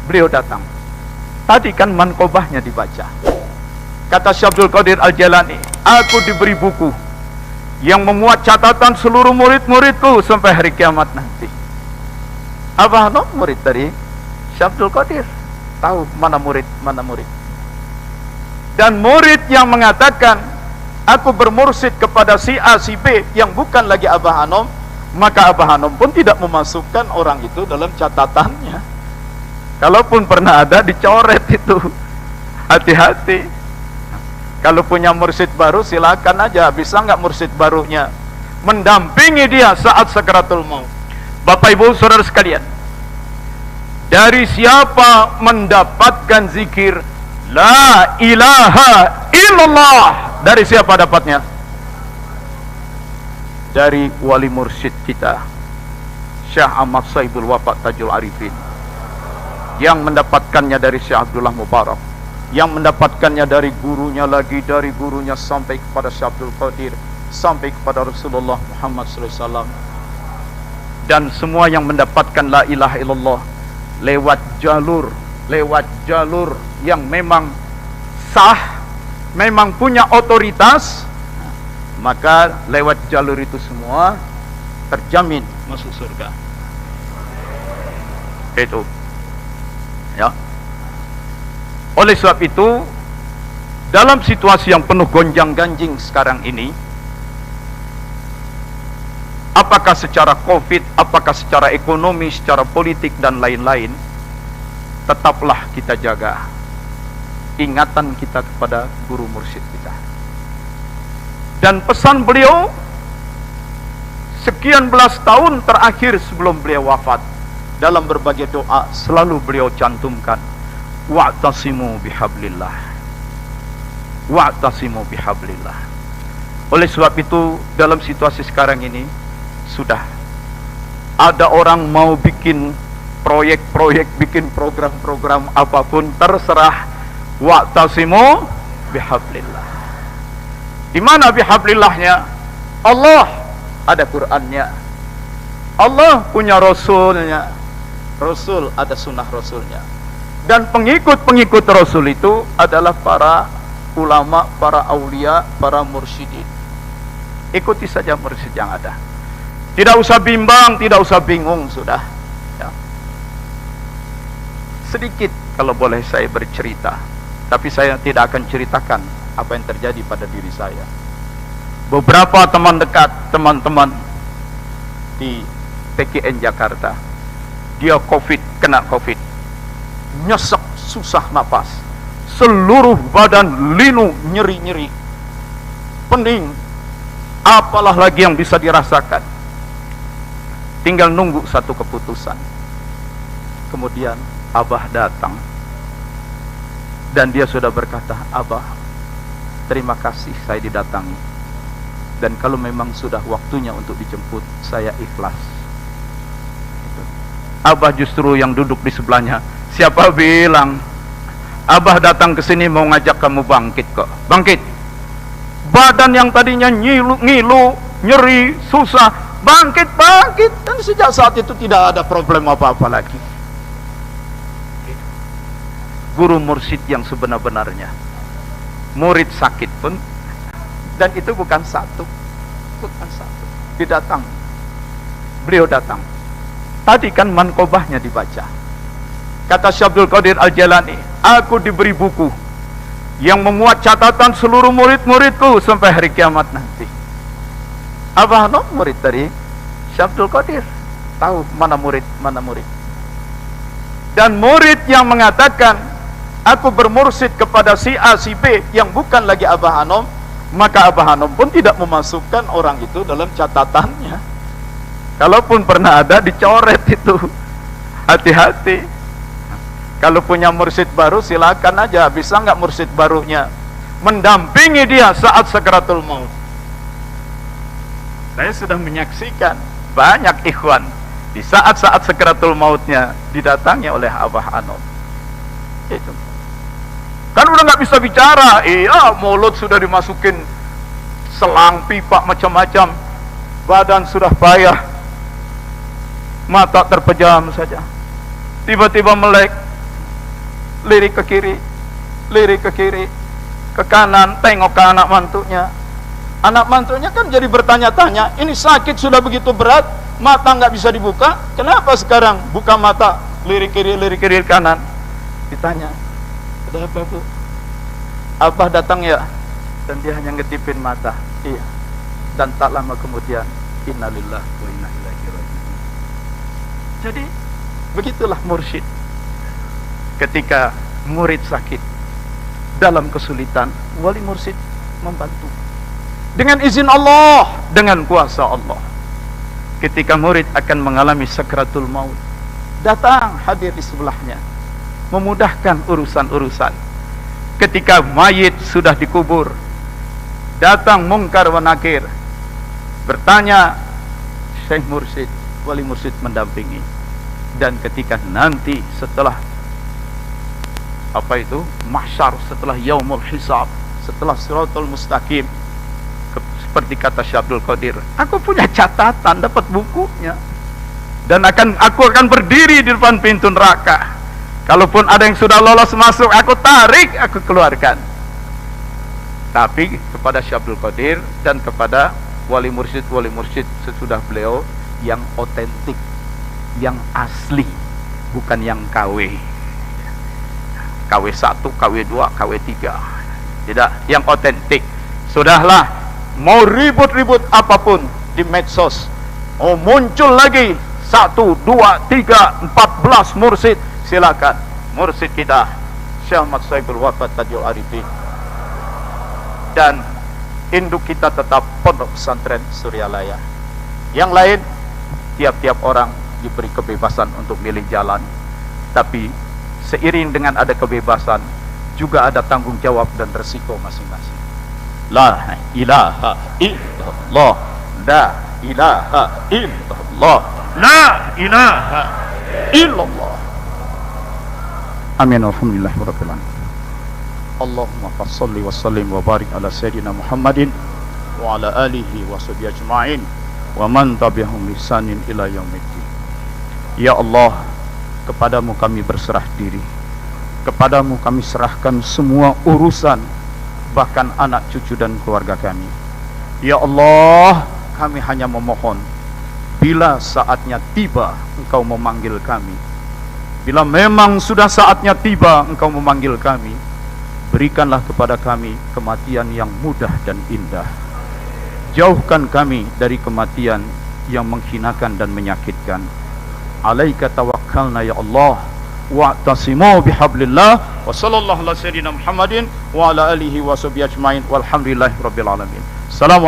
beliau datang. Tadi kan manqobahnya dibaca. Kata Syekh Abdul Qadir Al-Jailani, aku diberi buku yang memuat catatan seluruh murid-muridku sampai hari kiamat nanti. Abah Hanom murid dari Syekh Abdul Qadir, tahu mana murid, mana murid. Dan murid yang mengatakan aku bermursyid kepada si A, si B yang bukan lagi Abah Hanom, maka Abah Hanom pun tidak memasukkan orang itu dalam catatannya. Kalaupun pernah ada, dicoret itu. Hati-hati. Kalau punya mursyid baru, silakan aja. Bisa nggak mursyid barunya mendampingi dia saat sakaratul maut? Bapak Ibu Saudara sekalian, dari siapa mendapatkan zikir La ilaha illallah? Dari siapa dapatnya? Dari wali mursyid kita, Syekh Ahmad Sahibul Wafa Tajul Arifin, yang mendapatkannya dari Syekh Abdullah Mubarak, yang mendapatkannya dari gurunya lagi, dari gurunya sampai kepada Syekh Abdul Qadir, sampai kepada Rasulullah Muhammad SAW. Dan semua yang mendapatkan la ilaha illallah lewat jalur yang memang sah, memang punya otoritas, maka lewat jalur itu semua terjamin masuk surga. Itu ya. Oleh sebab itu, dalam situasi yang penuh gonjang-ganjing sekarang ini, apakah secara Covid, apakah secara ekonomi, secara politik dan lain-lain, tetaplah kita jaga ingatan kita kepada guru mursyid kita. Dan pesan beliau sekian belas tahun terakhir sebelum beliau wafat, dalam berbagai doa selalu beliau cantumkan, wa'tasimu bihablillah, wa'tasimu bihablillah. Oleh sebab itu, dalam situasi sekarang ini, sudah ada orang mau bikin proyek-proyek, bikin program-program apapun, terserah. Wa'tasimu bihablillah. Di mana bihablillahnya? Allah ada Qur'annya, Allah punya Rasulnya, Rasul ada sunnah Rasulnya, dan pengikut-pengikut Rasul itu adalah para ulama, para aulia, para mursyidin. Ikuti saja mursyid yang ada. Tidak usah bimbang, tidak usah bingung, sudah ya. Sedikit kalau boleh saya bercerita, tapi saya tidak akan ceritakan apa yang terjadi pada diri saya. Beberapa teman dekat, teman-teman di PKN Jakarta, dia kena COVID, nyesek, susah napas, seluruh badan linu, nyeri-nyeri, pening, apalah lagi yang bisa dirasakan. Tinggal nunggu satu keputusan. Kemudian Abah datang, dan dia sudah berkata, Abah, terima kasih saya didatangi, dan kalau memang sudah waktunya untuk dijemput, saya ikhlas. Abah justru yang duduk di sebelahnya, siapa bilang Abah datang ke sini mau ngajak kamu bangkit kok? Bangkit. Badan yang tadinya ngilu, nyeri, susah, bangkit. Dan sejak saat itu tidak ada problem apa-apa lagi. Guru mursyid yang sebenar-benarnya. Murid sakit pun, dan itu bukan satu. Didatang. Beliau datang. Tadi kan manqobahnya dibaca. Kata Syekh Abdul Qadir Al-Jailani, aku diberi buku yang memuat catatan seluruh murid-muridku sampai hari kiamat nanti. Abah Hanom murid dari Syekh Abdul Qadir, tahu mana murid, mana murid. Dan murid yang mengatakan aku bermursyid kepada si A, si B yang bukan lagi Abah Hanom, maka Abah Hanom pun tidak memasukkan orang itu dalam catatannya. Kalaupun pernah ada, dicoret itu. Hati-hati. Kalau punya mursyid baru, silakan aja. Bisa nggak mursyid barunya mendampingi dia saat sakaratul maut? Saya sudah menyaksikan banyak ikhwan di saat-saat sakaratul mautnya didatangi oleh Abah Hanom. Itu kan udah nggak bisa bicara, iya, mulut sudah dimasukin selang pipa macam-macam, badan sudah payah, mata terpejam saja, tiba-tiba melek, lirik ke kiri, lirik ke kiri, ke kanan, tengok ke anak mantunya. Anak mantunya kan jadi bertanya-tanya, ini sakit sudah begitu berat, mata nggak bisa dibuka, kenapa sekarang buka mata, lirik kiri kanan? Ditanya, ada apa bu? Abah datang ya? Dan dia hanya ngetipin mata. Iya. Dan tak lama kemudian, innalillahi wa inna ilaihi raji'un. Jadi begitulah mursyid. Ketika murid sakit dalam kesulitan, wali mursyid membantu dengan izin Allah, dengan kuasa Allah. Ketika murid akan mengalami sakratul maut, datang hadir di sebelahnya, memudahkan urusan-urusan. Ketika mayit sudah dikubur, datang mungkar wa nakir, bertanya, Syekh mursyid, wali mursyid mendampingi. Dan ketika nanti setelah mahsyar, setelah yaumul hisab, setelah siratul mustaqim, seperti kata Syekh Abdul Qadir, aku punya catatan, dapat bukunya, dan aku akan berdiri di depan pintu neraka. Kalaupun ada yang sudah lolos masuk, aku tarik, aku keluarkan. Tapi kepada Syekh Abdul Qadir dan kepada wali mursyid sesudah beliau yang otentik, yang asli, bukan yang KW 1, KW 2, KW 3. Tidak, yang otentik. Sudahlah, mau ribut-ribut apapun di medsos, mau muncul lagi 1, 2, 3, 14 mursyid, silakan. Mursyid kita Syekh Ahmad Saiful Wafat Tajul Arifin, dan induk kita tetap Pondok Pesantren Suryalaya. Yang lain, tiap-tiap orang diberi kebebasan untuk milih jalan, tapi seiring dengan ada kebebasan juga ada tanggung jawab dan resiko masing-masing. La ilaha illallah, la ilaha illallah, la ilaha illallah. Amin. Alhamdulillahirabbil alamin. Allahumma shalli wa sallim wa barik ala sayyidina Muhammadin wa ala alihi wa sahbihi ajma'in wa man tabi'ahum bi ihsanin ila yaumiddin. Ya Allah, kepadamu kami berserah diri, kepadamu kami serahkan semua urusan, bahkan anak cucu dan keluarga kami. Ya Allah, kami hanya memohon, bila saatnya tiba Engkau memanggil kami, bila memang sudah saatnya tiba Engkau memanggil kami, berikanlah kepada kami kematian yang mudah dan indah. Jauhkan kami dari kematian yang menghinakan dan menyakitkan. Alaika tawakkalna ya Allah, wa'tasimu bihablillah, wa sallallahu ala sayyidina Muhammadin wa ala alihi wa sahbihi ajmain, walhamdulillahi rabbil alamin. Assalamualaikum.